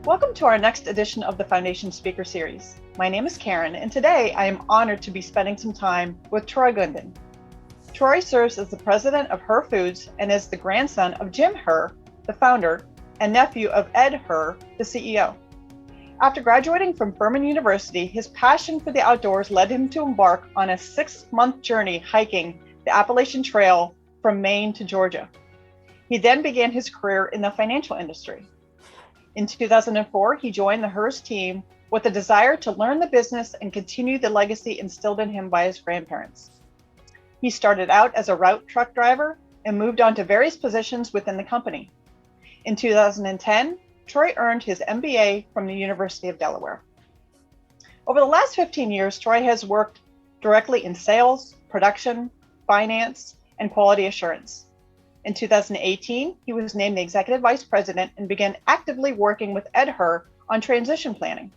Welcome to our next edition of the Foundation Speaker Series. My name is Karen, and today I am honored to be spending some time with Troy Gunden. Troy serves as the President of Herr Foods and is the grandson of Jim Herr, the founder, and nephew of Ed Herr, the CEO. After graduating from Furman University, his passion for the outdoors led him to embark on a 6-month journey hiking the Appalachian Trail from Maine to Georgia. He then began his career in the financial industry. In 2004, he joined the Herr's team with a desire to learn the business and continue the legacy instilled in him by his grandparents. He started out as a route truck driver and moved on to various positions within the company. In 2010, Troy earned his MBA from the University of Delaware. Over the last 15 years, Troy has worked directly in sales, production, finance, and quality assurance. In 2018, he was named the Executive Vice President and began actively working with Ed Herr on transition planning.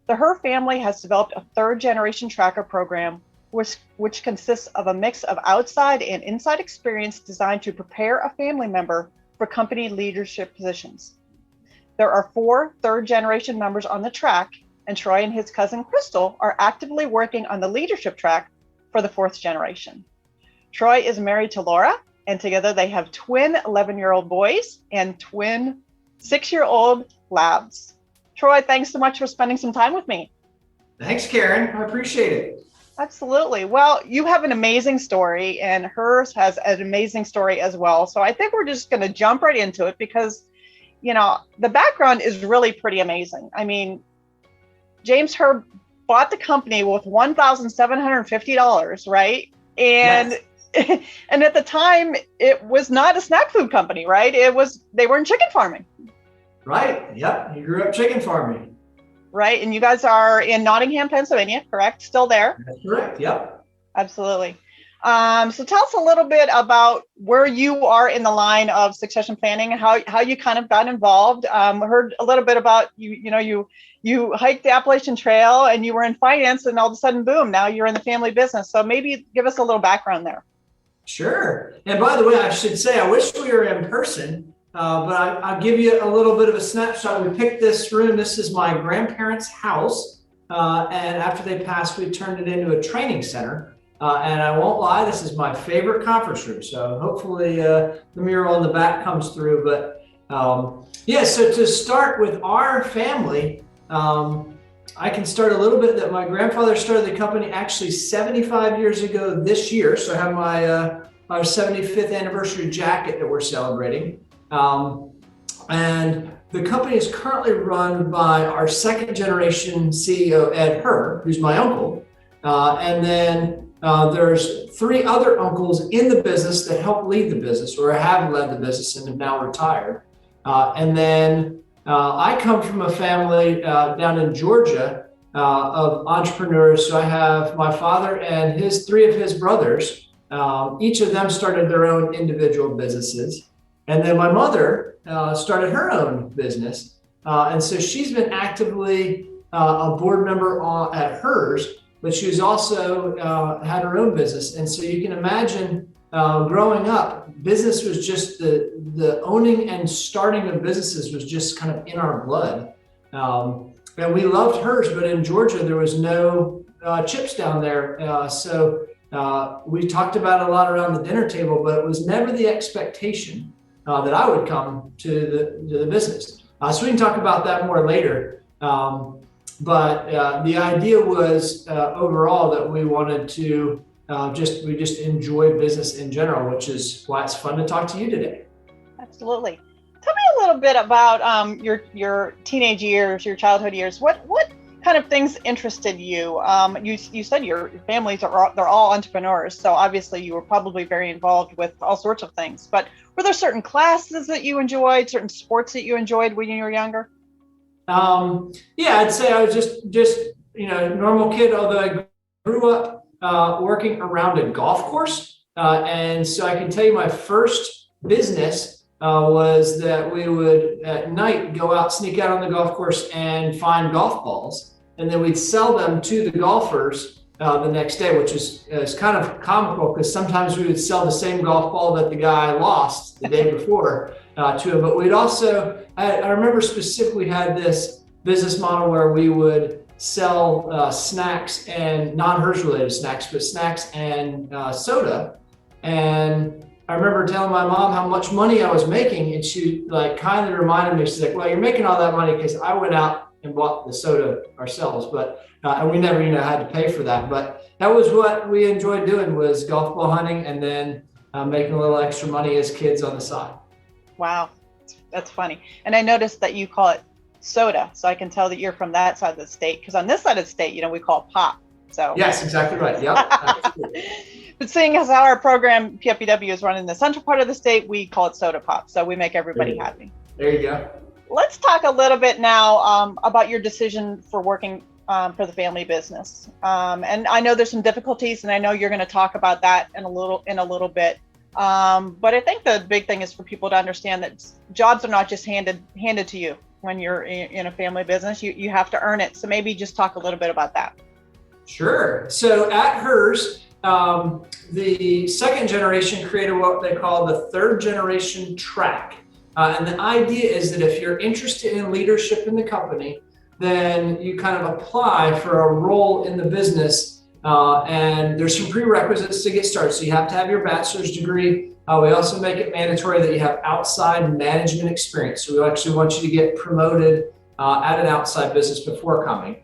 The Herr family has developed a third-generation tracker program, which consists of a mix of outside and inside experience designed to prepare a family member for company leadership positions. There are 4 third-generation members on the track, and Troy and his cousin Crystal are actively working on the leadership track for the 4th generation. Troy is married to Laura, and together they have twin 11-year-old boys and twin 6-year-old labs. Troy, thanks so much for spending some time with me. Thanks, Karen. I appreciate it. Absolutely. Well, you have an amazing story, and hers has an amazing story as well. So I think we're just going to jump right into it because, you know, the background is really pretty amazing. I mean, James Herr bought the company with $1,750, right? And Yes. and at the time, it was not a snack food company, right? They were in chicken farming. Right. Yep. You grew up chicken farming. Right. And you guys are in Nottingham, Pennsylvania, correct? Still there? That's correct. Yep. Absolutely. So tell us a little bit about where you are in the line of succession planning, how you kind of got involved. Heard a little bit about you hiked the Appalachian Trail and you were in finance, and all of a sudden, boom, now you're in the family business. So maybe give us a little background there. Sure. And by the way, I should say, I wish we were in person, but I'll give you a little bit of a snapshot. We picked this room. This is my grandparents' house. And after they passed, we turned it into a training center. And I won't lie, this is my favorite conference room. So hopefully the mural in the back comes through. But so to start with our family, I can start a little bit that my grandfather started the company actually 75 years ago this year. So I have our 75th anniversary jacket that we're celebrating. And the company is currently run by our 2nd generation CEO, Ed Herr, who's my uncle. And then there's 3 other uncles in the business that help lead the business or have led the business and have now retired. And then I come from a family down in Georgia of entrepreneurs. So I have my father and 3 of his brothers. Each of them started their own individual businesses. And then my mother started her own business. And so she's been actively a board member at hers, but she's also had her own business. And so you can imagine growing up, business was just the owning and starting of businesses was just kind of in our blood. And we loved hers, but in Georgia, there was no chips down there. So we talked about it a lot around the dinner table, but it was never the expectation that I would come to the business. So we can talk about that more later. But the idea was overall that we wanted to we just enjoy business in general, which is why it's fun to talk to you today. Absolutely. Tell me a little bit about your teenage years, your childhood years. What kind of things interested you? You said your families they're all entrepreneurs, so obviously you were probably very involved with all sorts of things. But were there certain classes that you enjoyed, certain sports that you enjoyed when you were younger? I'd say I was just normal kid, although I grew up working around a golf course. And so I can tell you my first business was that we would at night go out, sneak out on the golf course and find golf balls. And then we'd sell them to the golfers the next day, which is kind of comical because sometimes we would sell the same golf ball that the guy lost the day before. to it. But we'd also, I remember specifically had this business model where we would sell snacks and non-Hershey related snacks, but snacks and soda. And I remember telling my mom how much money I was making, and she like kind of reminded me, she's like, well, you're making all that money because I went out and bought the soda ourselves, but and we never, had to pay for that. But that was what we enjoyed doing, was golf ball hunting, and then making a little extra money as kids on the side. Wow, that's funny. And I noticed that you call it soda, so I can tell that you're from that side of the state, because on this side of the state, we call it pop. So yes, exactly right. Yep. But seeing as how our program PFBW is run in the central part of the state, we call it soda pop. So we make everybody happy. There you go. Let's talk a little bit now about your decision for working for the family business. And I know there's some difficulties, and I know you're going to talk about that in a little bit. But I think the big thing is for people to understand that jobs are not just handed to you when you're in a family business. You have to earn it. So maybe just talk a little bit about that. Sure. So at hers, the second generation created what they call the third generation track. And the idea is that if you're interested in leadership in the company, then you kind of apply for a role in the business. And there's some prerequisites to get started. So you have to have your bachelor's degree. We also make it mandatory that you have outside management experience. So we actually want you to get promoted at an outside business before coming.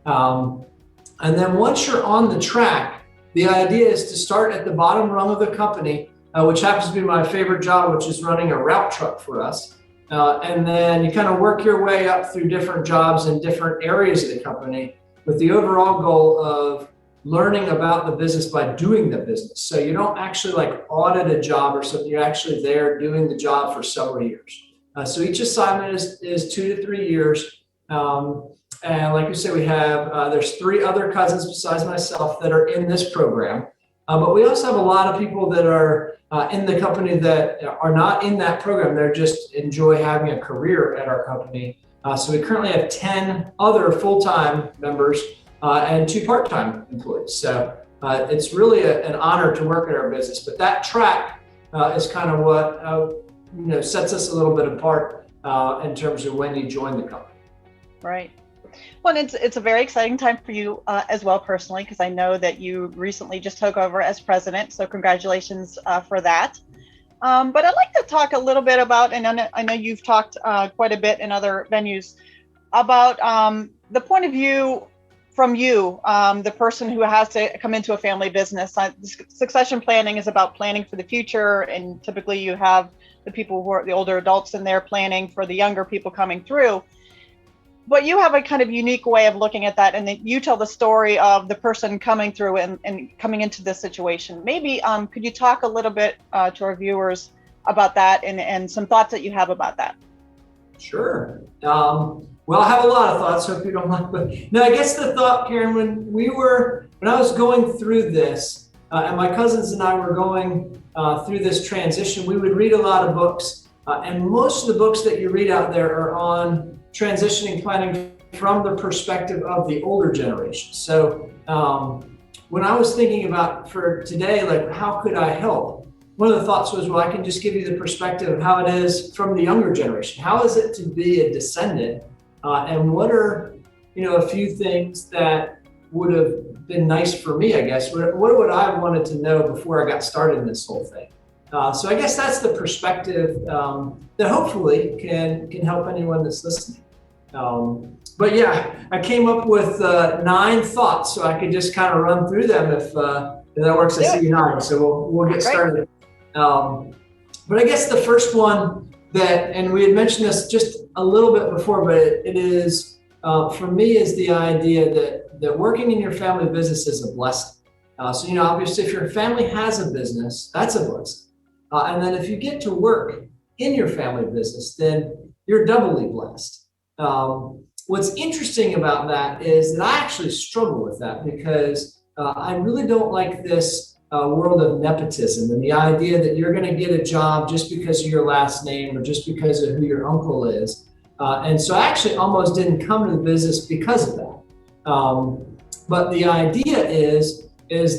And then once you're on the track, the idea is to start at the bottom rung of the company, which happens to be my favorite job, which is running a route truck for us. And then you kind of work your way up through different jobs in different areas of the company with the overall goal of learning about the business by doing the business. So you don't actually like audit a job or something, you're actually there doing the job for several years. So each assignment is 2 to 3 years. And like you said, we have, there's 3 other cousins besides myself that are in this program. But we also have a lot of people that are in the company that are not in that program. They're just enjoy having a career at our company. So we currently have 10 other full-time members and 2 part-time employees. So it's really an honor to work at our business. But that track is kind of what sets us a little bit apart in terms of when you join the company. Right. Well, it's a very exciting time for you as well personally, because I know that you recently just took over as president. So congratulations for that. But I'd like to talk a little bit about, and I know you've talked quite a bit in other venues about the point of view from you, the person who has to come into a family business. Succession planning is about planning for the future, and typically you have the people who are the older adults in there planning for the younger people coming through. But you have a kind of unique way of looking at that, and then you tell the story of the person coming through and coming into this situation. Maybe could you talk a little bit to our viewers about that and some thoughts that you have about that? Sure. Well, I have a lot of thoughts, so if you don't mind. But no, I guess the thought, Karen, when I was going through this, and my cousins and I were going through this transition, we would read a lot of books, and most of the books that you read out there are on transitioning planning from the perspective of the older generation. So when I was thinking about for today, like how could I help? One of the thoughts was, well, I can just give you the perspective of how it is from the younger generation. How is it to be a descendant? And what are, a few things that would have been nice for me, I guess. What would I have wanted to know before I got started in this whole thing? So I guess that's the perspective that hopefully can help anyone that's listening. But yeah, I came up with 9 thoughts, so I could just kind of run through them if that works. I see you 9, so we'll get started. But I guess the first one and we had mentioned this just a little bit before, but it is for me is the idea that working in your family business is a blessing. So obviously, if your family has a business, that's a blessing. And then if you get to work in your family business, then you're doubly blessed. What's interesting about that is that I actually struggle with that because I really don't like this world of nepotism and the idea that you're going to get a job just because of your last name or just because of who your uncle is. And so I actually almost didn't come to the business because of that. But the idea is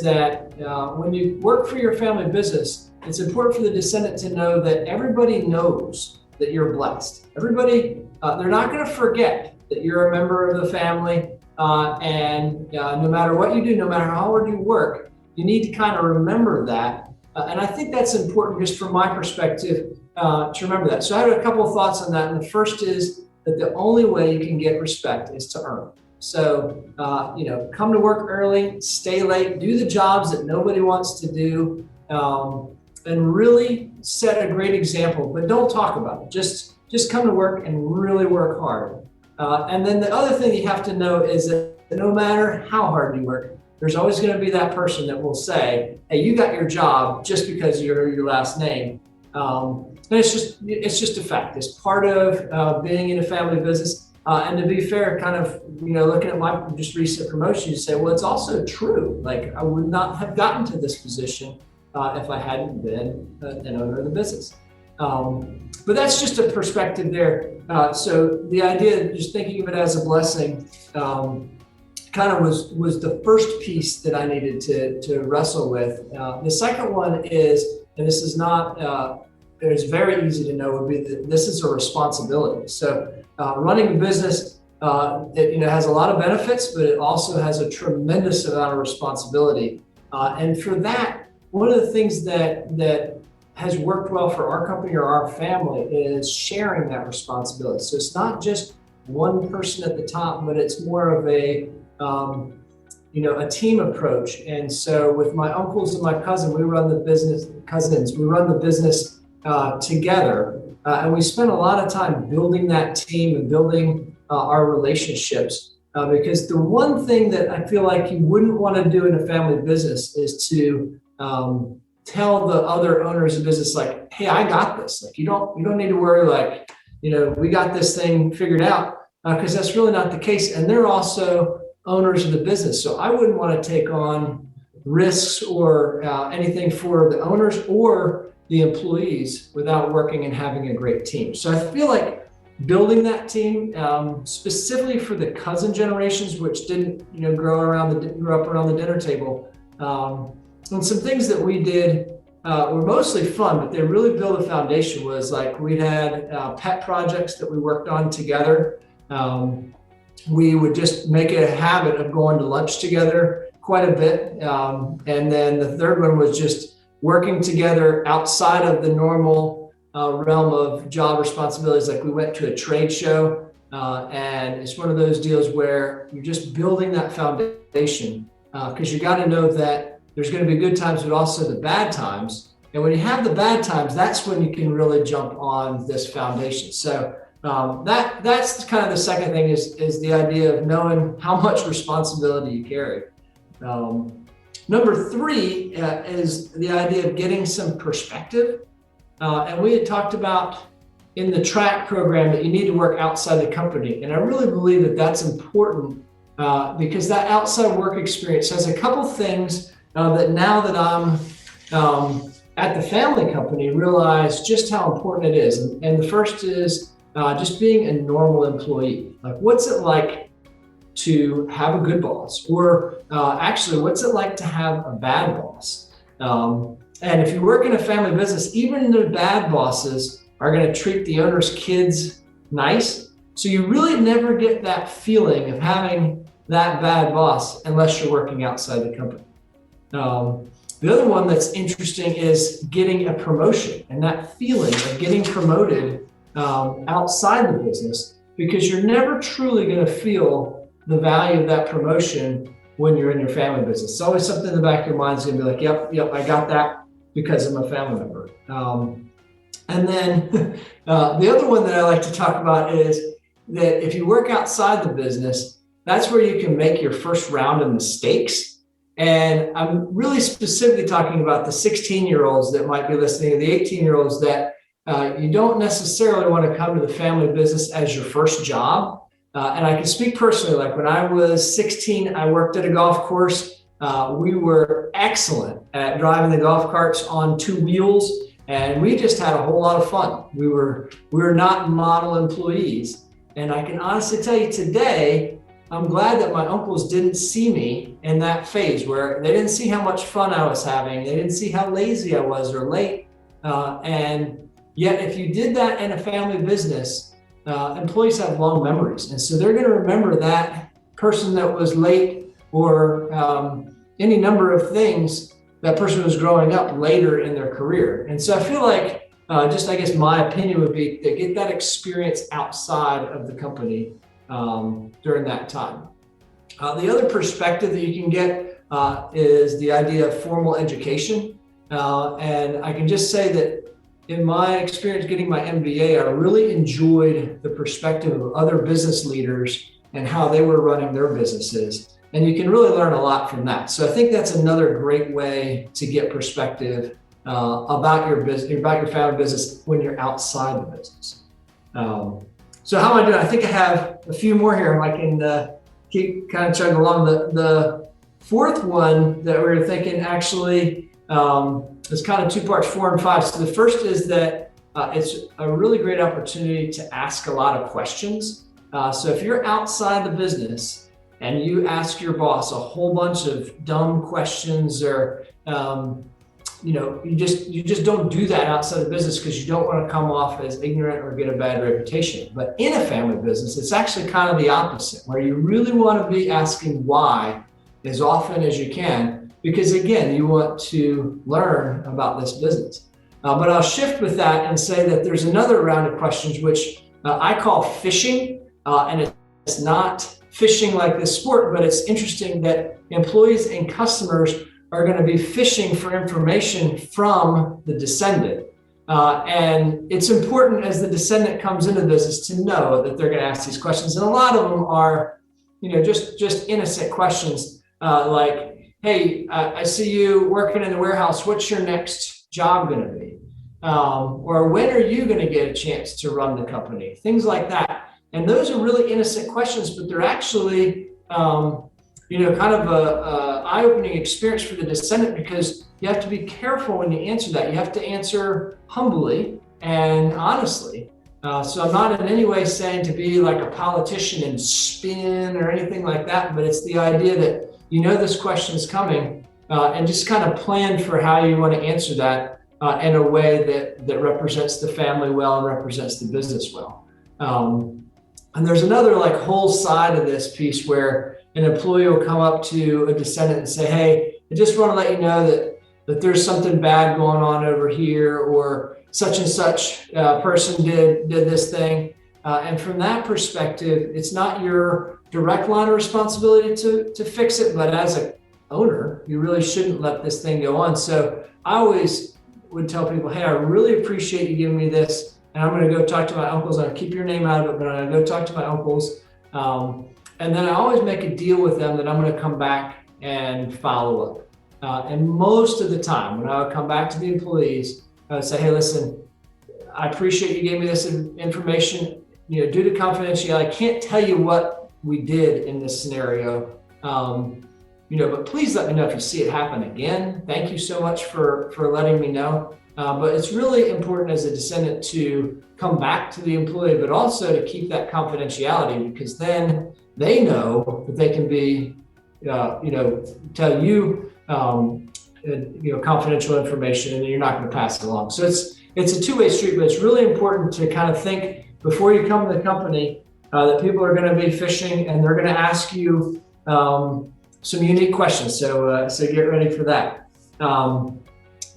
that when you work for your family business, it's important for the descendant to know that everybody knows that you're blessed. Everybody, they're not going to forget that you're a member of the family, and no matter what you do, no matter how hard you work, you need to kind of remember that. And I think that's important just from my perspective to remember that. So I have a couple of thoughts on that. And the first is that the only way you can get respect is to earn it. So, come to work early, stay late, do the jobs that nobody wants to do, and really set a great example, but don't talk about it. Just come to work and really work hard. And then the other thing you have to know is that no matter how hard you work, there's always going to be that person that will say, hey, you got your job just because you're your last name. And it's just a fact. It's part of being in a family business. And to be fair, kind of, looking at my just recent promotion, you say, well, it's also true. Like, I would not have gotten to this position if I hadn't been an owner of the business. But that's just a perspective there. So the idea, just thinking of it as a blessing, kind of was the first piece that I needed to wrestle with. The second one is, and this is not, it's very easy to know, would be that this is a responsibility. So running a business, it has a lot of benefits, but it also has a tremendous amount of responsibility. And for that, one of the things that has worked well for our company or our family is sharing that responsibility. So it's not just one person at the top, but it's more of a team approach. And so with my uncles and my cousin, we run the business together. And we spend a lot of time building that team and building our relationships. Because the one thing that I feel like you wouldn't want to do in a family business is to tell the other owners of business, like, hey, I got this. Like, you don't need to worry, like, we got this thing figured out, because that's really not the case. And they're also owners of the business. So I wouldn't want to take on risks or anything for the owners or the employees without working and having a great team. So I feel like building that team, specifically for the cousin generations, which didn't, grow up around the dinner table. And some things that we did were mostly fun, but they really built a foundation. Was like, we had pet projects that we worked on together. We would just make it a habit of going to lunch together quite a bit. And then the third one was just working together outside of the normal realm of job responsibilities. Like, we went to a trade show, and it's one of those deals where you're just building that foundation, because you got to know that there's going to be good times, but also the bad times. And when you have the bad times, that's when you can really jump on this foundation. So that's kind of the second thing is the idea of knowing how much responsibility you carry. Number three is the idea of getting some perspective. And we had talked about in the track program that you need to work outside the company. And I really believe that that's important because that outside work experience has a couple things that now that I'm at the family company, realize just how important it is. And the first is just being a normal employee. Like, what's it like to have a good boss? Or actually, what's it like to have a bad boss? And if you work in a family business, even the bad bosses are going to treat the owner's kids nice. So you really never get that feeling of having that bad boss unless you're working outside the company. The other one that's interesting is getting a promotion, and that feeling of getting promoted outside the business, because you're never truly going to feel the value of that promotion when you're in your family business. It's always something in the back of your mind is going to be like, yep, I got that because I'm a family member. And then the other one that I like to talk about is that if you work outside the business, that's where you can make your first round of mistakes. And I'm really specifically talking about the 16-year-olds that might be listening, the 18-year-olds that you don't necessarily want to come to the family business as your first job. And I can speak personally, like when I was 16, I worked at a golf course. We were excellent at driving the golf carts on two wheels, and we just had a whole lot of fun. We were not model employees. And I can honestly tell you today, I'm glad that my uncles didn't see me in that phase where they didn't see how much fun I was having. They didn't see how lazy I was or late. And Yet if you did that in a family business, employees have long memories. And so they're going to remember that person that was late or any number of things that person was growing up later in their career. And so I feel like just, I guess my opinion would be to get that experience outside of the company during that time. The other perspective that you can get is the idea of formal education. And I can just say that in my experience getting my MBA, I really enjoyed the perspective of other business leaders and how they were running their businesses. And you can really learn a lot from that. So I think that's another great way to get perspective about your business, about your family business when you're outside the business. So how am I doing? I think I have a few more here. I can keep kind of chugging along. The fourth one that we were thinking actually is kind of two parts, 4 and 5. So the first is that it's a really great opportunity to ask a lot of questions. So if you're outside the business and you ask your boss a whole bunch of dumb questions, or you just don't do that outside the business because you don't want to come off as ignorant or get a bad reputation. But in a family business, it's actually kind of the opposite, where you really want to be asking why as often as you can, because again, you want to learn about this business. But I'll shift with that and say that there's another round of questions, which I call fishing, and it's not fishing like this sport, but it's interesting that employees and customers are going to be fishing for information from the descendant. And it's important as the descendant comes into the business to know that they're going to ask these questions. And a lot of them are, just innocent questions like, hey, I see you working in the warehouse. What's your next job going to be? Or when are you going to get a chance to run the company? Things like that. And those are really innocent questions, but they're actually, kind of a eye-opening experience for the descendant, because you have to be careful when you answer that. You have to answer humbly and honestly. So I'm not in any way saying to be like a politician and spin or anything like that, but it's the idea that this question is coming and just kind of plan for how you want to answer that in a way that represents the family well and represents the business well. And there's another whole side of this piece where an employee will come up to a descendant and say, hey, I just want to let you know that there's something bad going on over here, or such and such person did this thing. And from that perspective, it's not your direct line of responsibility to fix it, but as an owner, you really shouldn't let this thing go on. So I always would tell people, hey, I really appreciate you giving me this, and I'm going to go talk to my uncles. I'm going to keep your name out of it, but I'm going to go talk to my uncles. And then I always make a deal with them that I'm going to come back and follow up. And most of the time, when I would come back to the employees, I would say, hey, listen, I appreciate you gave me this information. Due to confidentiality, I can't tell you what we did in this scenario. But please let me know if you see it happen again. Thank you so much for letting me know. But it's really important as a descendant to come back to the employee, but also to keep that confidentiality, because then they know that they can be, tell you, confidential information, and you're not going to pass it along. So it's a two-way street, but it's really important to kind of think before you come to the company that people are going to be fishing, and they're going to ask you some unique questions. So get ready for that.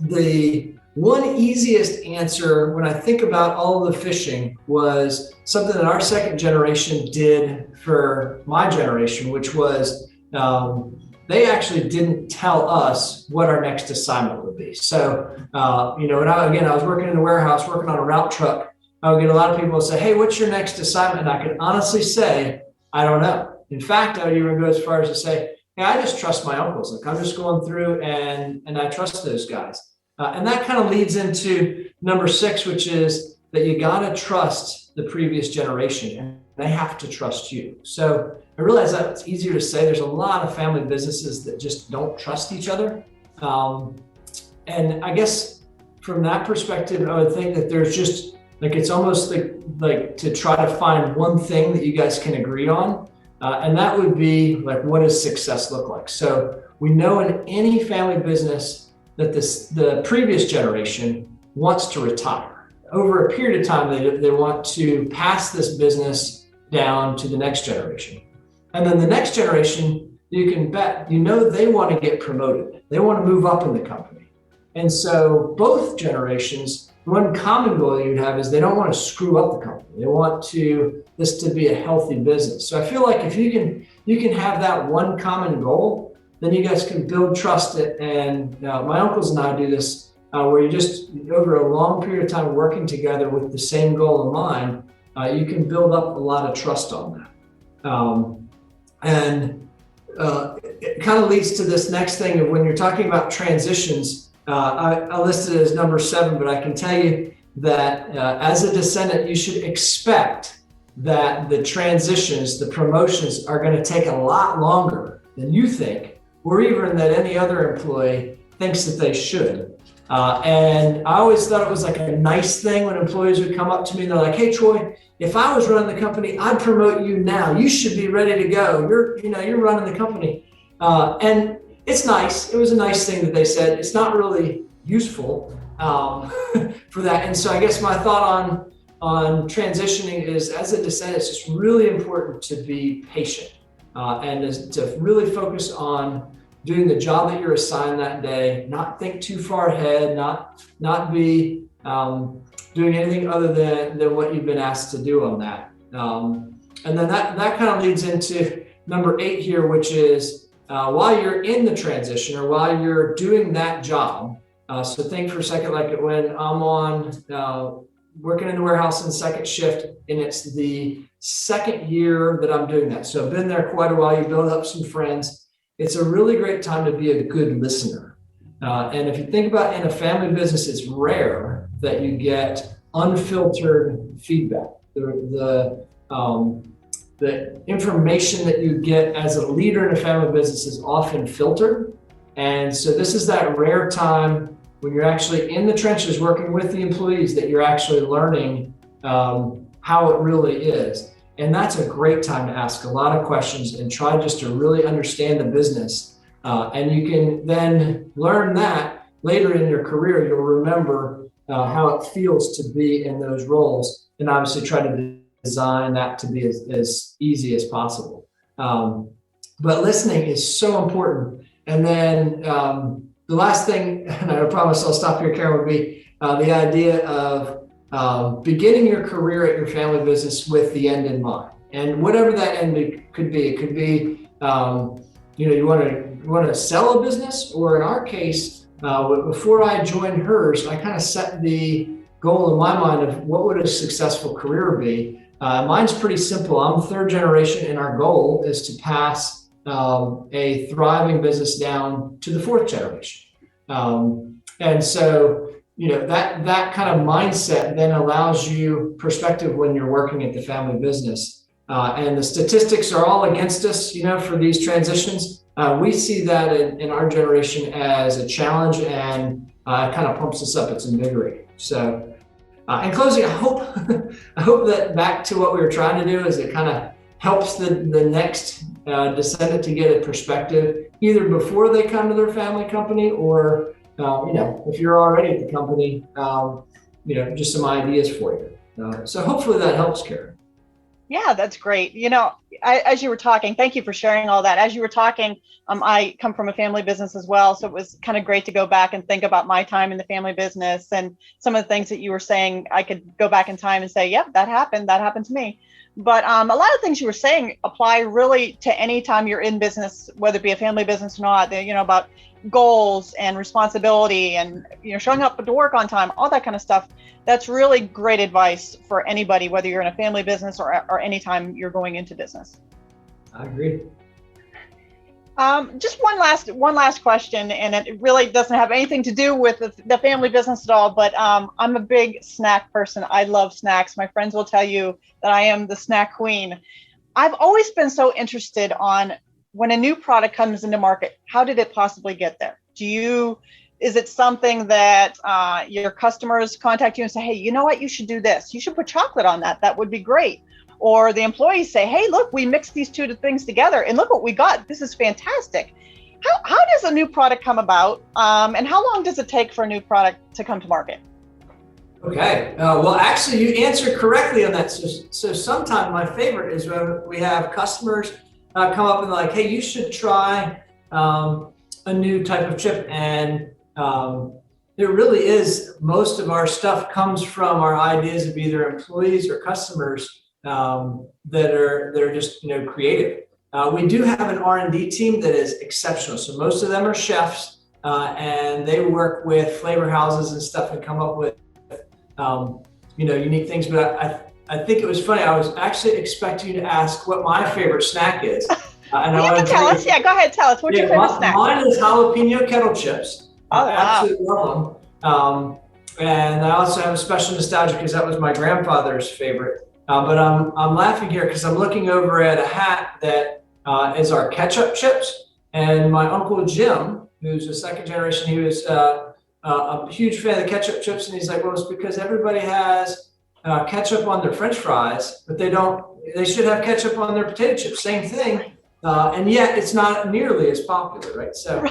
The one easiest answer when I think about all of the fishing was something that our second generation did for my generation, which was they actually didn't tell us what our next assignment would be. So, when I was working in the warehouse, working on a route truck, I would get a lot of people say, hey, what's your next assignment? And I could honestly say, I don't know. In fact, I would even go as far as to say, hey, I just trust my uncles. I'm just going through and I trust those guys. And that kind of leads into number 6, which is that you got to trust the previous generation, and they have to trust you. So I realize that it's easier to say. There's a lot of family businesses that just don't trust each other. And I guess from that perspective, I would think that there's just it's almost like to try to find one thing that you guys can agree on. And that would be what does success look like? So we know in any family business that the previous generation wants to retire. over a period of time, they want to pass this business down to the next generation. And then the next generation, you can bet, they want to get promoted. They want to move up in the company. And so both generations, one common goal you'd have is they don't want to screw up the company. They want this to be a healthy business. So I feel like if you can have that one common goal, then you guys can build trust. And my uncles and I do this where you just, over a long period of time working together with the same goal in mind, you can build up a lot of trust on that. It kind of leads to this next thing of when you're talking about transitions. I listed it as number 7, but I can tell you that as a descendant, you should expect that the transitions, the promotions are going to take a lot longer than you think, or even that any other employee thinks that they should. And I always thought it was like a nice thing when employees would come up to me and they're like, "Hey, Troy, if I was running the company, I'd promote you now. You should be ready to go. You're running the company." And it's nice. It was a nice thing that they said. It's not really useful for that. And so I guess my thought on transitioning is, as a descendant, it's just really important to be patient and to really focus on doing the job that you're assigned that day, not think too far ahead, not be doing anything other than what you've been asked to do on that. And then that kind of leads into number 8 here, which is while you're in the transition or while you're doing that job. So think for a second, like when I'm on working in the warehouse in second shift, and it's the second year that I'm doing that. So I've been there quite a while. You build up some friends. It's a really great time to be a good listener. And if you think about in a family business, it's rare that you get unfiltered feedback. The information that you get as a leader in a family business is often filtered. And so this is that rare time when you're actually in the trenches working with the employees that you're actually learning how it really is. And that's a great time to ask a lot of questions and try just to really understand the business. And you can then learn that later in your career. You'll remember how it feels to be in those roles, and obviously try to design that to be as easy as possible. But listening is so important. And then the last thing, and I promise I'll stop here, Karen, would be the idea of beginning your career at your family business with the end in mind. And whatever that end could be, it could be, you want to sell a business, or in our case, before I joined hers, I kind of set the goal in my mind of what would a successful career be. Mine's pretty simple. I'm 3rd generation, and our goal is to pass a thriving business down to the 4th generation. And so, that kind of mindset then allows you perspective when you're working at the family business. And the statistics are all against us, for these transitions. We see that in our generation as a challenge, and it kind of pumps us up. It's invigorating. So in closing, I hope that back to what we were trying to do is it kind of helps the next descendant to get a perspective, either before they come to their family company, or if you're already at the company, just some ideas for you. So hopefully that helps, Karen. Yeah, that's great. As you were talking, thank you for sharing all that. As you were talking, I come from a family business as well. So it was kind of great to go back and think about my time in the family business, and some of the things that you were saying, I could go back in time and say, yep, that happened to me. But a lot of things you were saying apply really to any time you're in business, whether it be a family business or not, about goals and responsibility and, showing up to work on time, all that kind of stuff. That's really great advice for anybody, whether you're in a family business or anytime you're going into business. I agree. Just one last question, and it really doesn't have anything to do with the family business at all, but I'm a big snack person. I love snacks. My friends will tell you that I am the snack queen. I've always been so interested on when a new product comes into market, how did it possibly get there? Is it something that your customers contact you and say, hey, you know what, you should do this. You should put chocolate on that. That would be great. Or the employees say, hey, look, we mixed these two things together and look what we got. This is fantastic. How does a new product come about? And how long does it take for a new product to come to market? Okay. Well, actually, you answered correctly on that. So sometimes my favorite is when we have customers come up and like, hey, you should try a new type of chip. And it really is, most of our stuff comes from our ideas of either employees or customers that are just creative. We do have an R&D team that is exceptional. So most of them are chefs, and they work with flavor houses and stuff and come up with unique things. But I think it was funny. I was actually expecting you to ask what my favorite snack is. And you can tell us. Yeah, go ahead. Tell us. What's your favorite snack? Mine is jalapeno kettle chips. Oh, I absolutely love them. And I also have a special nostalgia because that was my grandfather's favorite. But I'm laughing here because I'm looking over at a hat that is our ketchup chips. And my Uncle Jim, who's a second generation, he was a huge fan of the ketchup chips. And he's like, well, it's because everybody has ketchup on their French fries, but they should have ketchup on their potato chips. Same thing. And yet it's not nearly as popular, right? So,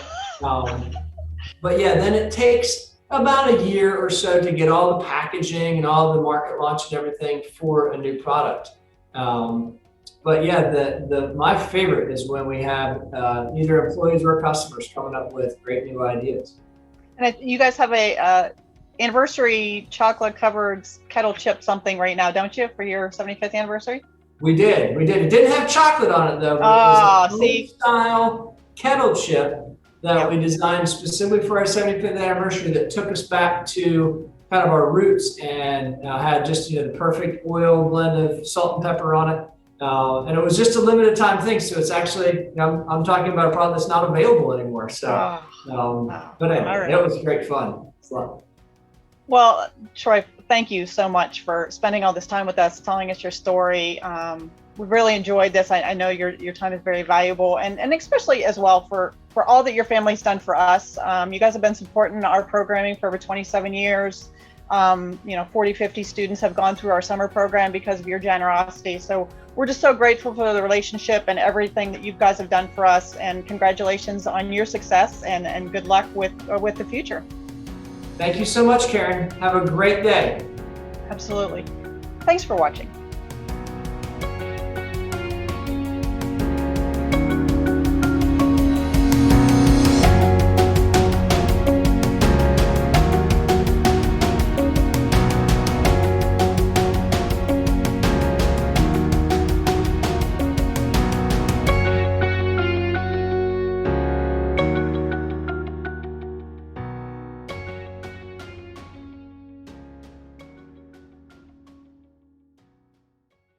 but yeah, then it takes about a year or so to get all the packaging and all the market launch and everything for a new product. But yeah, my favorite is when we have either employees or customers coming up with great new ideas. And you guys have a anniversary chocolate covered kettle chip something right now, don't you, for your 75th anniversary? We did. It didn't have chocolate on it though. But it was a style kettle chip that we designed specifically for our 75th anniversary that took us back to kind of our roots and had just the perfect oil blend of salt and pepper on it. And it was just a limited time thing. So it's actually, I'm talking about a product that's not available anymore. So, but anyway, it was great fun. Well, Troy, thank you so much for spending all this time with us, telling us your story. We've really enjoyed this. I know your time is very valuable, and especially as well for all that your family's done for us. You guys have been supporting our programming for over 27 years. 40, 50 students have gone through our summer program because of your generosity. So we're just so grateful for the relationship and everything that you guys have done for us. And congratulations on your success, and good luck with the future. Thank you so much, Karen. Have a great day. Absolutely. Thanks for watching.